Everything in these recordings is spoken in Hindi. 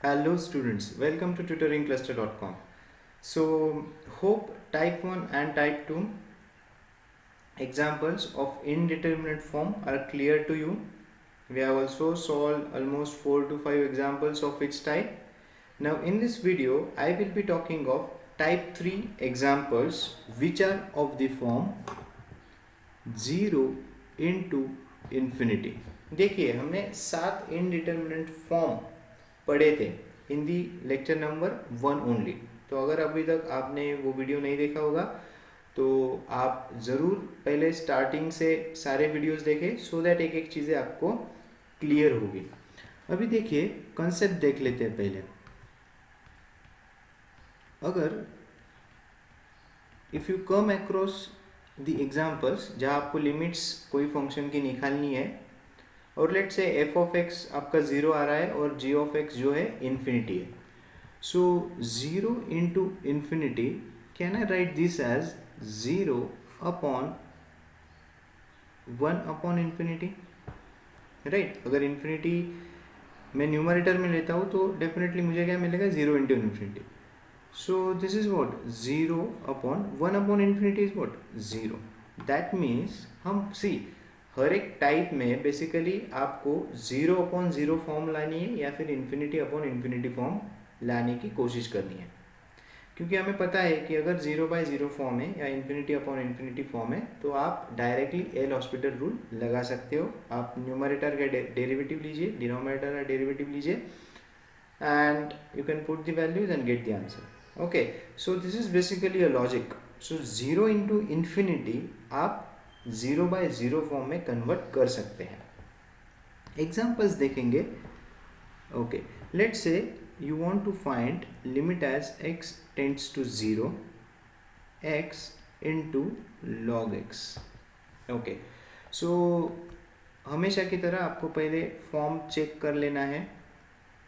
Hello students, welcome to tutoringcluster.com. So hope type 1 and type 2 examples of indeterminate form are clear to you. We have also solved almost 4 to 5 examples of each type. Now in this video I will be talking of type 3 examples which are of the form 0 into infinity. देखिए हमने 7 इनडिटर्मिनेट फॉर्म पढ़े थे हिंदी लेक्चर नंबर 1 ओनली। तो अगर अभी तक आपने वो वीडियो नहीं देखा होगा तो आप ज़रूर पहले स्टार्टिंग से सारे वीडियोस देखें सो दैट एक एक चीज़ें आपको क्लियर होगी। अभी देखिए कंसेप्ट देख लेते हैं पहले। अगर if you come across the examples जहाँ आपको लिमिट्स कोई फंक्शन की निकालनी है और लेट से एफ ऑफ एक्स आपका ज़ीरो आ रहा है और जी ऑफ एक्स जो है इन्फिनिटी है। So zero into infinity can I write this as zero upon 1 upon infinity, right. अगर इन्फिनिटी मैं न्यूमरेटर में लेता हूँ तो डेफिनेटली मुझे क्या मिलेगा, zero into infinity. So this is what, zero upon 1 upon infinity is what, zero. That means हम सी हर एक टाइप में बेसिकली आपको 0 अपॉन 0 फॉर्म लानी है या फिर इन्फिनिटी अपॉन इन्फिनिटी फॉर्म लाने की कोशिश करनी है, क्योंकि हमें पता है कि अगर 0 बाय 0 फॉर्म है या इन्फिनिटी अपॉन इन्फिनिटी फॉर्म है तो आप डायरेक्टली एल हॉस्पिटल रूल लगा सकते हो। आप न्यूमरेटर का डेरिवेटिव लीजिए, डिनोमिनेटर का डेरिवेटिव लीजिए and you can put the values and get the answer. Okay, so this is basically a logic. So 0 into infinity आप 0 बाय 0 फॉर्म में कन्वर्ट कर सकते हैं। एग्जाम्पल्स देखेंगे। Okay, let's say you want to find limit as x tends to 0 x into log x। Okay, so हमेशा की तरह आपको पहले फॉर्म चेक कर लेना है।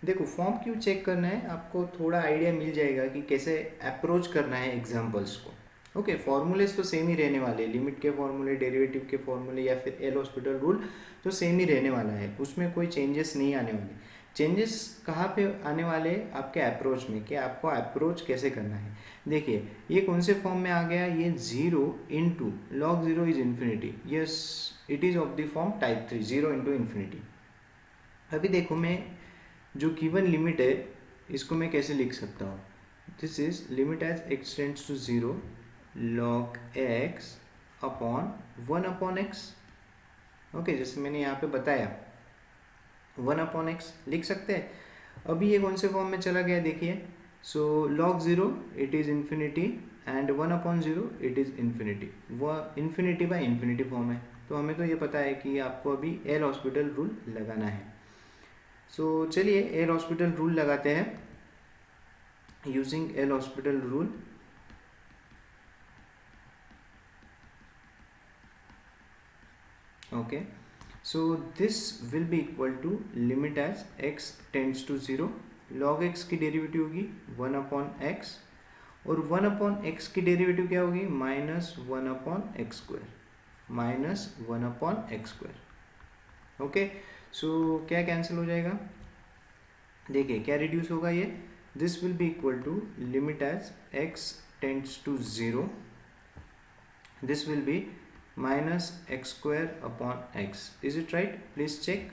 देखो फॉर्म क्यों चेक करना है, आपको थोड़ा आइडिया मिल जाएगा कि कैसे अप्रोच करना है एग्जाम्पल्स को। ओके, फॉर्मूलेज तो सेम ही रहने वाले, लिमिट के फॉर्मूले, डेरिवेटिव के फॉर्मूले या फिर एल हॉस्पिटल रूल तो सेम ही रहने वाला है, उसमें कोई चेंजेस नहीं आने वाले। चेंजेस कहाँ पे आने वाले, आपके अप्रोच में, कि आपको अप्रोच कैसे करना है। देखिए ये कौन से फॉर्म में आ गया, ये 0 into log 0 is infinity. Yes, it is of the form type 3, 0 into infinity. अभी देखो मैं जो गिवन लिमिट है इसको मैं कैसे लिख सकता हूँ। This is limit as X tends to 0 log x upon 1 upon X. Okay, जैसे मैंने यहाँ पे बताया 1 अपॉन एक्स लिख सकते हैं। अभी ये कौन से फॉर्म में चला गया देखिए। सो log 0 it is infinity and 1 upon 0 it is infinity. वह इन्फिनिटी बाय इन्फिनिटी फॉर्म है, तो हमें तो ये पता है कि आपको अभी एल हॉस्पिटल रूल लगाना है। सो चलिए एल हॉस्पिटल रूल लगाते हैं। Using L hospital rule okay, so this will be equal to limit as x tends to 0 log x की डेरिवेटिव होगी 1 अपॉन x और 1 अपॉन x की डेरिवेटिव क्या होगी, minus 1 upon X square, minus 1 upon X square. Okay, so क्या कैंसिल हो जाएगा, देखिए क्या रिड्यूस होगा ये। This will be equal to limit as x tends to 0, this will be minus x square upon x. Is it right? Please check.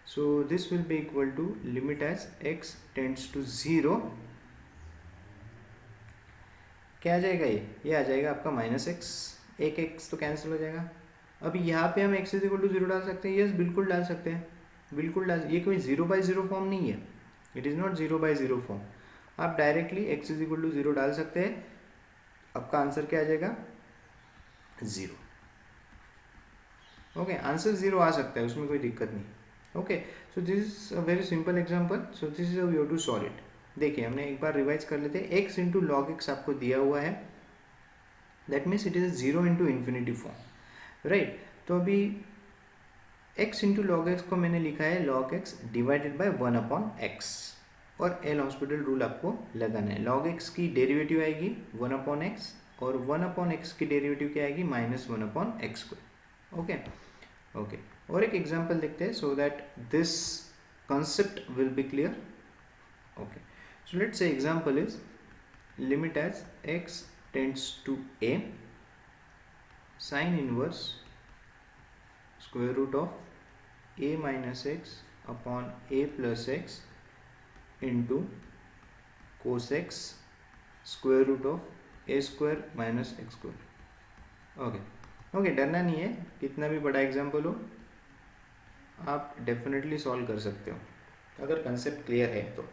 So this will be equal to limit as x tends to 0, क्या आ जाएगा, ये आ जाएगा आपका माइनस एक्स, एक एक्स तो कैंसिल हो जाएगा। अभी यहाँ पे हम x इज इक्वल टू 0 डाल सकते हैं, यस बिल्कुल डाल सकते हैं, बिल्कुल डाल। ये कोई 0 बाई 0 फॉर्म नहीं है, it is not 0 by 0 form. आप directly x is equal to 0 डाल सकते हैं, आपका आंसर क्या आ जाएगा, 0। ओके, आंसर 0 आ सकता है, उसमें कोई दिक्कत नहीं। Okay, so this is a very simple example, so this is how you to solve it. देखिए हमने एक बार रिवाइज कर लेते हैं। x इंटू लॉग एक्स आपको दिया हुआ है, that means it is 0 into infinity form, right. तो अभी x इंटू लॉग एक्स को मैंने लिखा है log x divided by 1 upon x, और एल हॉस्पिटल रूल आपको लगाना है। लॉग एक्स की डेरिवेटिव आएगी 1 अपॉन एक्स और 1 अपॉन एक्स की डेरिवेटिव क्या आएगी, minus 1 upon X square. Okay okay, और एक एग्जांपल देखते हैं so that this concept will be clear. Okay, so let's say example is limit as x tends to a, sine inverse square root of a minus x upon a plus x into cos x square root of a square minus x square. Okay okay, डरना नहीं है, कितना भी बड़ा एग्जाम्पल हो आप डेफिनेटली सॉल्व कर सकते हो अगर कंसेप्ट क्लियर है तो।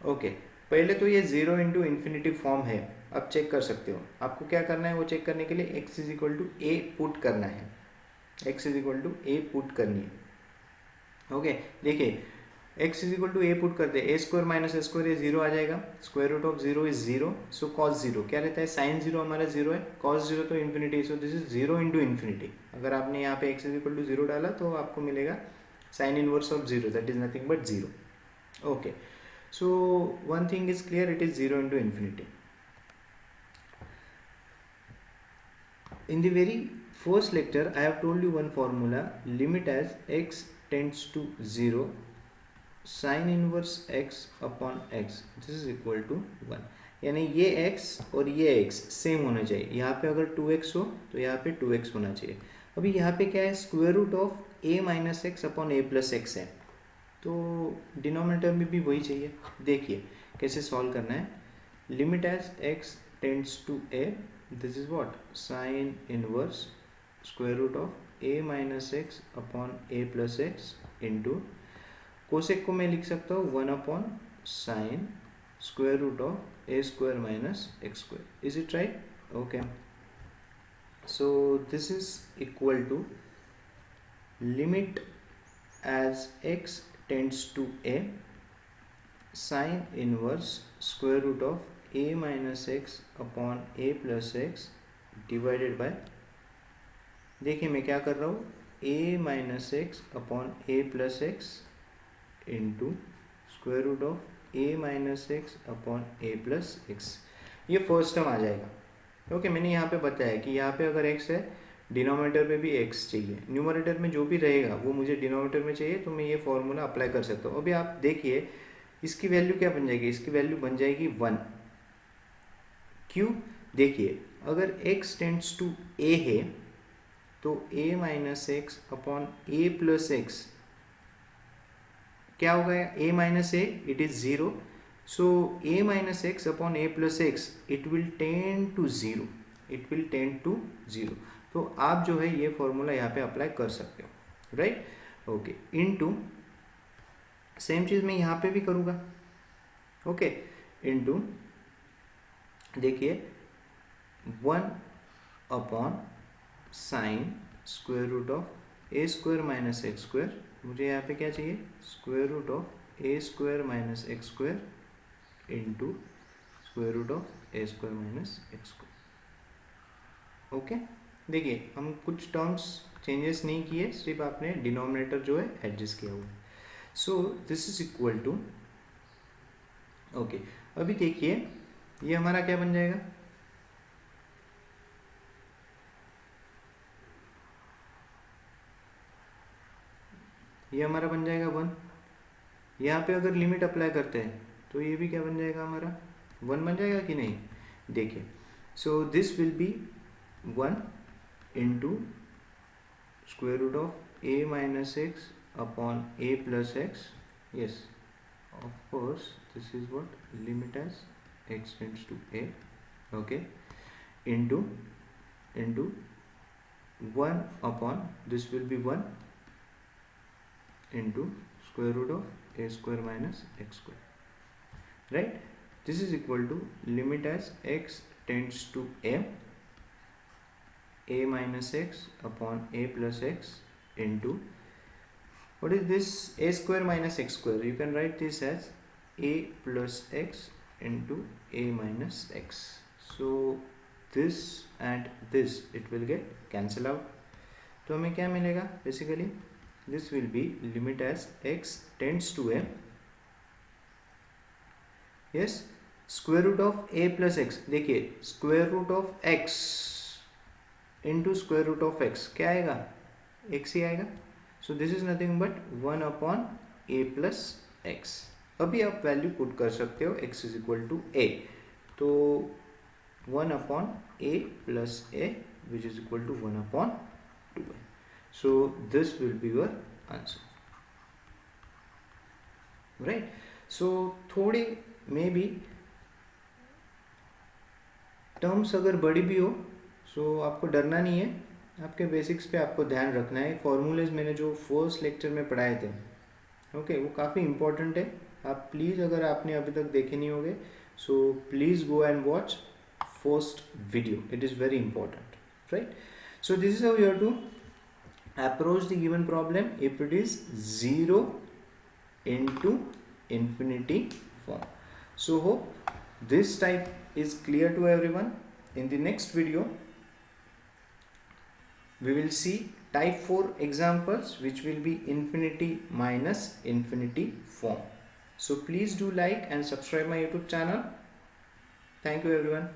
ओके, पहले तो ये जीरो इंटू इन्फिनिटी फॉर्म है, अब चेक कर सकते हो। आपको क्या करना है वो चेक करने के लिए x is equal to A put करना है, x is equal to A put करनी है। ओके, देखिए x is equal to A put करते हैं, A square minus A square, ये जीरो आ जाएगा, square root of zero is zero, so cos zero क्या रहता है, साइन जीरो हमारा जीरो है, कॉस जीरो तो infinity, so this is zero into infinity. अगर आपने यहाँ पे x is equal to zero डाला तो आपको मिलेगा sine inverse of zero, that is nothing but zero. Okay, so one thing is clear, it is 0 into infinity. In the very first lecture I have told you one formula, limit as x tends to 0 sin inverse x upon x, this is equal to 1। यानी ये x और ये x सेम होना चाहिए, यहाँ पे अगर 2x हो तो यहाँ पे 2x होना चाहिए। अभी यहाँ पे क्या है, square root of a minus X upon a plus X है, तो डिनोमिनेटर में भी वही चाहिए। देखिए कैसे सॉल्व करना है, limit as x tends to a, this is what, sine inverse square root of a minus X upon a plus X into cosec को मैं लिख सकता हूँ 1 upon sine square root of a square minus X square. Is it right? Okay, so this is equal to limit as x tends to a sine inverse square root of a minus x upon a plus x divided by, देखिए मैं क्या कर रहा हूँ, a minus x upon a plus x into square root of a minus x upon a plus x, ये फर्स्ट टर्म आ जाएगा। ओके, मैंने यहाँ पे बताया कि यहाँ पे अगर x है, डिनोमिनेटर में भी x चाहिए, न्यूमरेटर में जो भी रहेगा वो मुझे डिनोमिनेटर में चाहिए, तो मैं ये फॉर्मूला अप्लाई कर सकता हूँ। अभी आप देखिए इसकी वैल्यू क्या बन जाएगी, इसकी वैल्यू बन जाएगी 1। क्यों? देखिए अगर x टेंड्स टू a है तो a minus X upon a plus X क्या होगा, a minus A it is zero, so a minus X upon a plus X it will tend to zero, it will tend to zero. तो आप जो है ये फॉर्मूला यहाँ पे अप्लाई कर सकते हो, राइट? ओके, इनटू सेम चीज मैं यहाँ पे भी करूँगा। ओके, इनटू देखिए 1 upon sine square root of A square minus X square, मुझे यहाँ पे क्या चाहिए, square root of A square minus X square into square root of A square minus X square. Okay, देखिए हम कुछ टर्म्स चेंजेस नहीं किए, सिर्फ आपने डिनोमिनेटर जो है एडजस्ट किया हुआ है। So this is equal to, okay अभी देखिए ये हमारा क्या बन जाएगा, ये हमारा बन जाएगा 1। यहाँ पे अगर लिमिट अप्लाई करते हैं तो ये भी क्या बन जाएगा, हमारा 1 बन जाएगा कि नहीं। देखिए so this will B 1 into square root of a minus x upon a plus x, yes of course this is what limit as x tends to a, okay, into 1 upon this will be 1 into square root of a square minus x square, right? This is equal to limit as x tends to a minus x upon a plus x into, what is this, a square minus x square, you can write this as a plus x into a minus x, so this and this it will get cancel out, तो हमें क्या मिलेगा, basically this will be limit as x tends to a, yes, square root of a plus x, देखिए square root of x into square root of X क्या आएगा, एक्स ही आएगा, so this is nothing but 1 upon A plus X, अभी आप वैल्यू पुट कर सकते हो x is equal to a, तो 1 upon a plus a which is equal to 1 upon 2a. So this will be your answer, right? So थोड़ी मे बी टर्म्स अगर बड़ी भी हो सो आपको डरना नहीं है, आपके बेसिक्स पे आपको ध्यान रखना है. फॉर्मूलेज मैंने जो फर्स्ट लेक्चर में पढ़ाए थे, ओके, वो काफ़ी इंपॉर्टेंट है. आप प्लीज़, अगर आपने अभी तक देखे नहीं होंगे, so please go and watch first video, it is very important, right? So this is how you have to approach the given problem if it is 0 into infinity form. So hope this type is clear to everyone. In the next video we will see type 4 examples which will be infinity minus infinity form. So please do like and subscribe my YouTube channel. Thank you everyone.